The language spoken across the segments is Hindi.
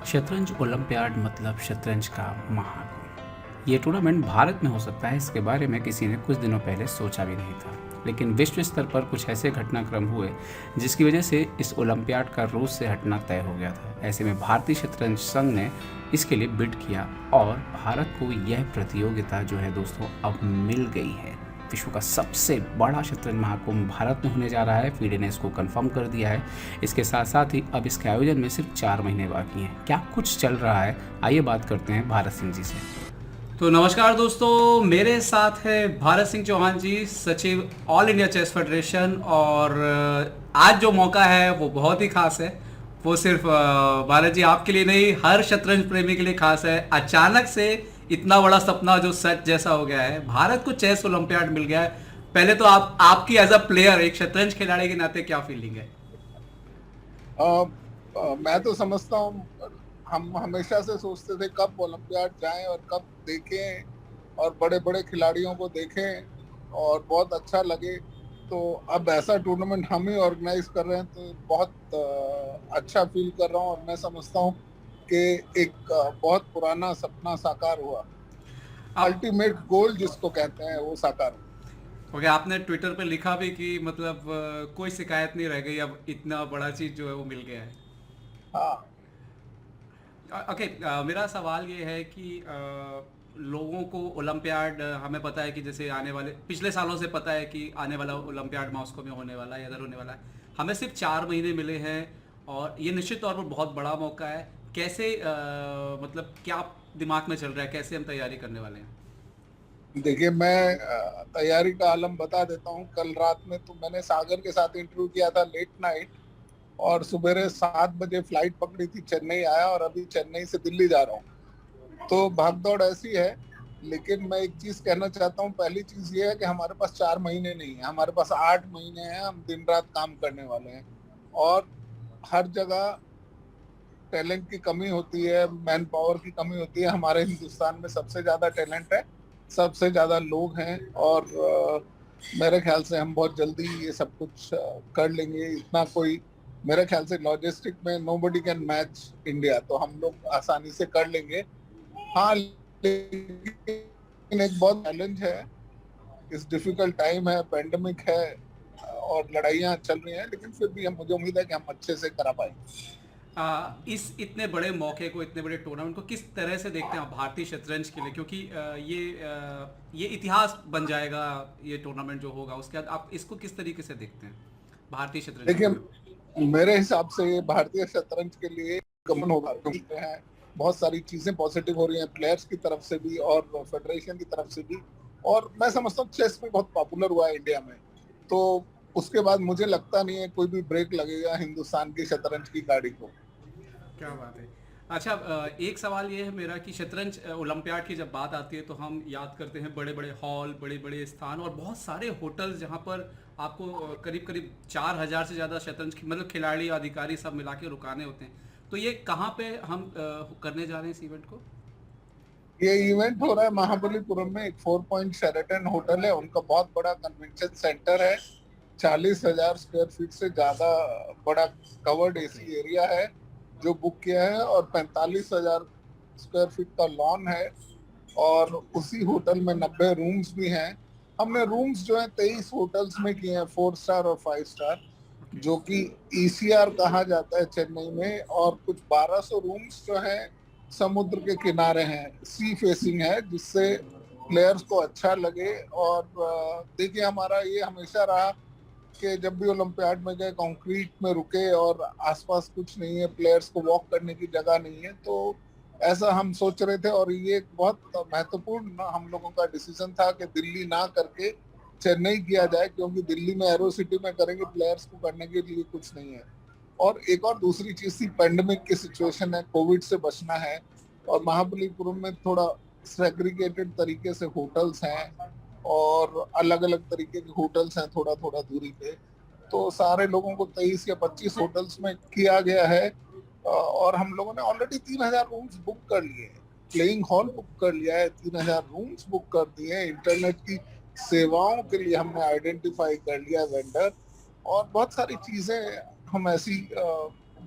शतरंज ओलंपियाड मतलब शतरंज का महाकुंभ। ये टूर्नामेंट भारत में हो सकता है, इसके बारे में किसी ने कुछ दिनों पहले सोचा भी नहीं था। लेकिन विश्व स्तर पर कुछ ऐसे घटनाक्रम हुए जिसकी वजह से इस ओलंपियाड का रूस से हटना तय हो गया था। ऐसे में भारतीय शतरंज संघ ने इसके लिए बिड किया और भारत को यह प्रतियोगिता जो है दोस्तों अब मिल गई है। विश्व का सबसे बड़ा शतरंज महाकुंभ भारत में होने जा रहा है। फीडे ने इसको कंफर्म कर दिया है। इसके साथ साथ ही अब इसके आयोजन में सिर्फ 4 महीने बाकी हैं। क्या कुछ चल रहा है, आइए बात करते हैं भारत सिंह जी से। तो नमस्कार दोस्तों, मेरे साथ है भारत सिंह चौहान जी, सचिव ऑल इंडिया चेस फेडरेशन। और आज जो मौका है वो बहुत ही खास है। वो सिर्फ भारत जी आपके लिए नहीं, हर शतरंज प्रेमी के लिए खास है। अचानक से इतना बड़ा सपना जो सच जैसा हो गया है, भारत को चेस ओलंपियाड मिल गया है। पहले तो आपकी एज अ प्लेयर, एक शतरंज खिलाड़ी के नाते क्या फीलिंग है? मैं तो समझता हूँ, हम हमेशा से सोचते थे कब ओलंपियाड जाएं और कब देखें और बड़े बड़े खिलाड़ियों को देखें और बहुत अच्छा लगे। तो अब ऐसा टूर्नामेंट हम ही ऑर्गेनाइज कर रहे हैं तो बहुत अच्छा फील कर रहा हूँ और मैं समझता हूँ कि एक बहुत पुराना सपना साकार हुआ। आप अल्टीमेट गोल जिसको कहते हैं वो साकार हुआ। ओके, आपने ट्विटर पे लिखा भी कि मतलब कोई शिकायत नहीं रह गई, अब इतना बड़ा चीज जो है वो मिल गया है। हाँ। ओके, मेरा सवाल ये है कि लोगों को ओलंपियाड, हमें पता है कि जैसे आने वाले पिछले सालों से पता है कि आने वाला ओलंपियाड मॉस्को में होने वाला है या इधर होने वाला है। हमें सिर्फ 4 महीने मिले हैं और ये निश्चित तौर पर बहुत बड़ा मौका है। कैसे मतलब क्या दिमाग में चल रहा है, कैसे हम तैयारी करने वाले हैं? देखिए, मैं तैयारी का आलम बता देता हूँ। कल रात में तो मैंने सागर के साथ इंटरव्यू किया था लेट नाइट, और सुबह 7 बजे फ्लाइट पकड़ी थी, चेन्नई आया और अभी चेन्नई से दिल्ली जा रहा हूँ। तो भागदौड़ ऐसी है। लेकिन मैं एक चीज कहना चाहता हूँ। पहली चीज ये है कि हमारे पास 4 महीने नहीं है, हमारे पास 8 महीने हैं। हम दिन रात काम करने वाले हैं और हर जगह टैलेंट की कमी होती है, मैन पावर की कमी होती है। हमारे हिंदुस्तान में सबसे ज्यादा टैलेंट है, सबसे ज्यादा लोग हैं और मेरे ख्याल से हम बहुत जल्दी ये सब कुछ कर लेंगे। इतना कोई, मेरे ख्याल से लॉजिस्टिक में नोबडी कैन मैच इंडिया, तो हम लोग आसानी से कर लेंगे। हाँ, लेकिन एक बहुत चैलेंज है। इस डिफिकल्ट टाइम है, पेंडेमिक है और लड़ाइयाँ चल रही हैं, लेकिन फिर भी हम, मुझे उम्मीद है कि हम अच्छे से करा पाएंगे। इस इतने बड़े मौके को, इतने बड़े टूर्नामेंट को किस तरह से देखते हैं आप भारतीय शतरंज के लिए? क्योंकि ये इतिहास बन जाएगा, ये टूर्नामेंट जो होगा उसके बाद आप इसको किस तरीके से देखते हैं भारतीय शतरंज के लिए? देखिए, मेरे हिसाब से ये भारतीय शतरंज के लिए गमन होगा, क्योंकि है बहुत सारी चीजें पॉजिटिव हो रही हैं, प्लेयर्स की तरफ से भी और फेडरेशन की तरफ से भी। और मैं समझता हूँ चेस भी बहुत पॉपुलर हुआ है इंडिया में। तो उसके बाद मुझे लगता नहीं है कोई भी ब्रेक लगेगा हिंदुस्तान की शतरंज की गाड़ी को। क्या बात है। अच्छा, एक सवाल ये है मेरा कि शतरंज ओलंपियाड की जब बात आती है तो हम याद करते हैं बड़े बड़े हॉल, बड़े बड़े स्थान और बहुत सारे होटल्स जहाँ पर आपको करीब करीब 4,000 से ज़्यादा शतरंज मतलब खिलाड़ी, अधिकारी सब मिला के रुकाने होते हैं। तो ये कहाँ पे हम करने जा रहे हैं इस इवेंट को? ये इवेंट हो रहा है महाबलीपुरम में। एक 4 पॉइंट शेरेटन होटल है, उनका बहुत बड़ा कन्वेंशन सेंटर है। 40,000 स्क्वायर फीट से ज्यादा बड़ा कवर्ड एसी एरिया है जो बुक किया है, और 45,000 स्क्वायर फीट का लॉन है। और उसी होटल में 90 रूम्स भी हैं। हमने रूम्स जो है 23 होटल्स में किए हैं, 4 स्टार और 5 स्टार, ओके। जो कि ईसीआर कहा जाता है चेन्नई में। और कुछ 1200 रूम्स जो हैं समुद्र के किनारे हैं, सी फेसिंग है, जिससे प्लेयर्स को अच्छा लगे। और देखिए, हमारा ये हमेशा रहा कि जब भी ओलंपियाड में गए कंक्रीट में रुके और आसपास कुछ नहीं है, प्लेयर्स को वॉक करने की जगह नहीं है। तो ऐसा हम सोच रहे थे और ये एक बहुत महत्वपूर्ण हम लोगों का डिसीजन था कि दिल्ली ना करके चेन्नई किया जाए, क्योंकि दिल्ली में एरो सिटी में करेंगे, प्लेयर्स को करने के लिए कुछ नहीं है। और एक और दूसरी चीज थी, पेंडेमिक की सिचुएशन है, कोविड से बचना है। और महाबलीपुरम में थोड़ा सेग्रीगेटेड तरीके से होटल्स हैं और अलग अलग तरीके के होटल्स हैं थोड़ा थोड़ा दूरी पे। तो सारे लोगों को 23 या 25 होटल्स में किया गया है। और हम लोगों ने ऑलरेडी 3,000 रूम्स बुक कर लिए हैं, प्लेइंग हॉल बुक कर लिया है, 3,000 रूम्स बुक कर दिए हैं। इंटरनेट की सेवाओं के लिए हमने आइडेंटिफाई कर लिया वेंडर। और बहुत सारी चीजें हम ऐसी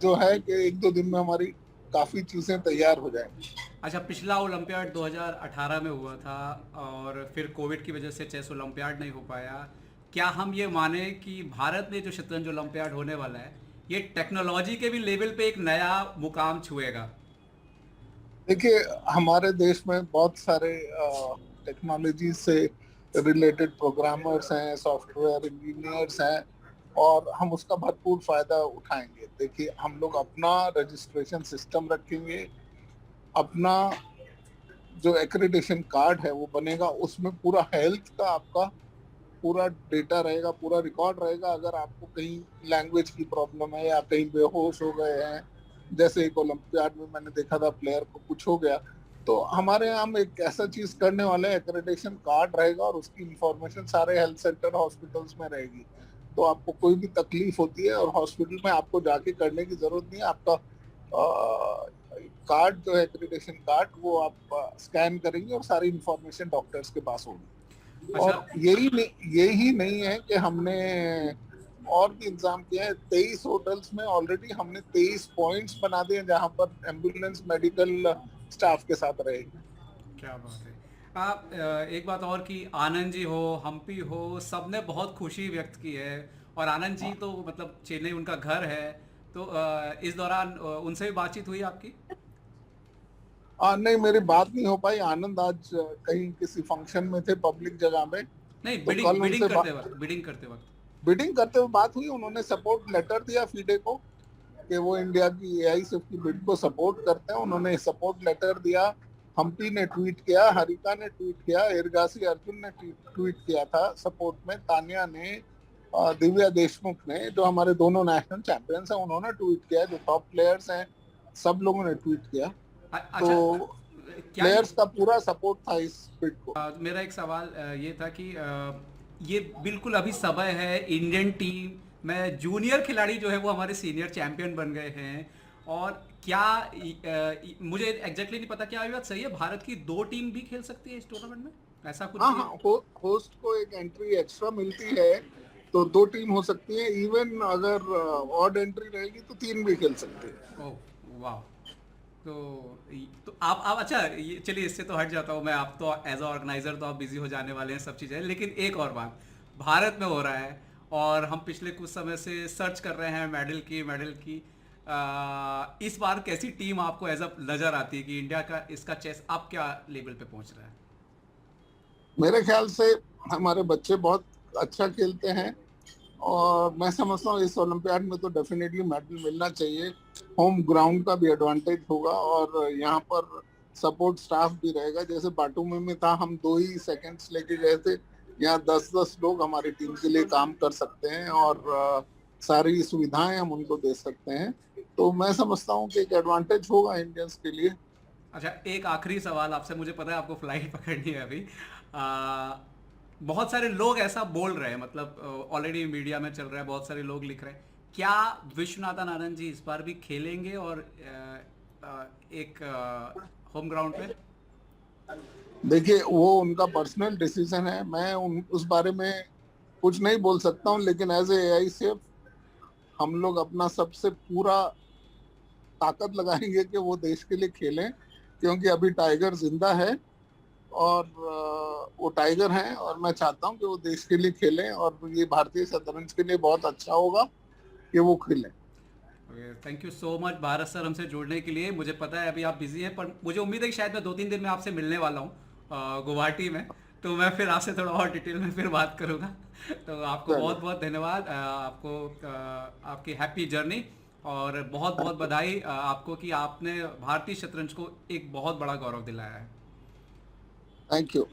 जो है कि 1-2 दिन में हमारी काफी चीजें तैयार हो जाएंगी। अच्छा, पिछला ओलंपियाड 2018 में हुआ था और फिर कोविड की वजह से चेस ओलंपियाड नहीं हो पाया। क्या हम ये माने कि भारत में जो शतरंज ओलंपियाड होने वाला है ये टेक्नोलॉजी के भी लेवल पे एक नया मुकाम छुएगा? देखिए, हमारे देश में बहुत सारे टेक्नोलॉजी से रिलेटेड प्रोग्रामर्स हैं, सॉफ्टवेयर इंजीनियर्स हैं, और हम उसका भरपूर फायदा उठाएंगे। देखिए, हम लोग अपना रजिस्ट्रेशन सिस्टम रखेंगे, अपना जो एक्रेडिटेशन कार्ड है वो बनेगा, उसमें पूरा हेल्थ का आपका पूरा डेटा रहेगा, पूरा रिकॉर्ड रहेगा। अगर आपको कहीं लैंग्वेज की प्रॉब्लम है या कहीं बेहोश हो गए हैं, जैसे एक ओलंपियाड में मैंने देखा था प्लेयर को कुछ हो गया, तो हमारे यहाँ हम एक ऐसा चीज करने वाले हैं, एक्रेडिटेशन कार्ड रहेगा और उसकी इंफॉर्मेशन सारे हेल्थ सेंटर हॉस्पिटल्स में रहेगी। तो आपको कोई भी तकलीफ होती है और हॉस्पिटल में आपको जाके करने की जरूरत नहीं है। आपका कार्ड जो है, एक्रेडिटेशन कार्ड, वो आप स्कैन करेंगे और सारी इंफॉर्मेशन डॉक्टर्स के पास होगी। अच्छा। और यही नहीं है कि हमने और भी इंतजाम किया है। 23 होटल्स में ऑलरेडी हमने 23 पॉइंट्स बना दिए जहां पर एम्बुलेंस मेडिकल स्टाफ के साथ रहेगी। क्या बात है। आप एक बात और कि आनंद जी हो, हम्पी हो, सबने बहुत खुशी व्यक्त की है। और आनंद जी तो मतलब चेन्नई उनका घर है, तो इस दौरान उनसे भी बातचीत हुई आपकी? नहीं, मेरी बात नहीं हो पाई। आनंद आज कहीं किसी फंक्शन में थे, पब्लिक जगह में। नहीं, तो कल बिडिंग उनसे करते वक्त। बिडिंग करते हुए बात हुई। उन्होंने सपोर्ट लेटर दिया फीडे को कि वो इंडिया की एआई सिफ की बिड को सपोर्ट करते हैं। उन्होंने सपोर्ट लेटर दिया। हम्पी ने ट्वीट किया, हरिका ने ट्वीट किया, इरगासी अर्जुन ने ट्वीट किया था सपोर्ट में, तानिया ने, दिव्या देशमुख ने, जो हमारे दोनों नेशनल चैंपियंस हैं, उन्होंने ट्वीट किया। जो टॉप प्लेयर्स हैं सब लोगों ने ट्वीट किया। अच्छा, तो क्या प्लेयर्स का पूरा सपोर्ट था इस बिड को। मेरा एक सवाल ये था कि ये बिल्कुल अभी समय है, इंडियन टीम में जूनियर खिलाड़ी जो है वो हमारे सीनियर चैंपियन बन गए हैं। और क्या मुझे एग्जैक्टली नहीं पता, क्या ये बात सही है, भारत की 2 टीम भी खेल सकती है इस टूर्नामेंट में, ऐसा कुछ हाँ भी है? हाँ, होस्ट को एक एंट्री एक्स्ट्रा मिलती है, तो 2 टीम हो सकती है। इवन अगर ऑड एंट्री रहेगी तो 3 भी खेल सकते हैं। ओह, वाह। तो आप अच्छा, ये चलिए इससे तो हट जाता हूँ मैं। आप तो एज अ ऑर्गेनाइजर तो आप बिजी हो जाने वाले हैं सब चीज़ें, लेकिन एक और बात, भारत में हो रहा है और हम पिछले कुछ समय से सर्च कर रहे हैं मेडल की। इस बार कैसी टीम आपको एज अ नजर आती है कि इंडिया का इसका चेस अब क्या लेवल पे पहुंच रहा है? मेरे ख्याल से हमारे बच्चे बहुत अच्छा खेलते हैं, और मैं समझता हूँ इस ओलंपियाड में तो डेफिनेटली मेडल मिलना चाहिए। होम ग्राउंड का भी एडवांटेज होगा और यहाँ पर सपोर्ट स्टाफ भी रहेगा। जैसे बाटुमे में था, हम 2 ही सेकंड्स लेके गए थे, यहाँ 10-10 लोग हमारी टीम के लिए काम कर सकते हैं और सारी सुविधाएं हम उनको दे सकते हैं। तो मैं समझता हूँ कि एक एडवांटेज होगा इंडियंस के लिए। अच्छा, एक आखिरी सवाल आपसे, मुझे पता है आपको फ्लाइट पकड़नी है अभी। बहुत सारे लोग ऐसा बोल रहे हैं, मतलब ऑलरेडी मीडिया में चल रहा है, बहुत सारे लोग लिख रहे हैं, क्या विश्वनाथन आनंद जी इस बार भी खेलेंगे और एक होम ग्राउंड पे? देखिए, वो उनका पर्सनल डिसीजन है, मैं उस बारे में कुछ नहीं बोल सकता हूँ। लेकिन एज ए आई सिर्फ हम लोग अपना सबसे पूरा ताकत लगाएंगे कि वो देश के लिए खेलें, क्योंकि अभी टाइगर जिंदा है और वो टाइगर हैं, और मैं चाहता हूं कि वो देश के लिए खेलें, और ये भारतीय शतरंज के लिए बहुत अच्छा होगा कि वो खेलें। Thank you so much Bharat sir हमसे जुड़ने के लिए। मुझे पता है अभी आप बिजी हैं, पर मुझे उम्मीद है कि शायद मैं 2-3 दिन में आपसे मिलने वाला हूँ गुवाहाटी में, तो मैं फिर आपसे थोड़ा और डिटेल में फिर बात करूँगा। तो आपको बहुत बहुत धन्यवाद, आपको आपकी हैप्पी जर्नी, और बहुत बहुत बधाई आपको कि आपने भारतीय शतरंज को एक बहुत बड़ा गौरव दिलाया है। Thank you.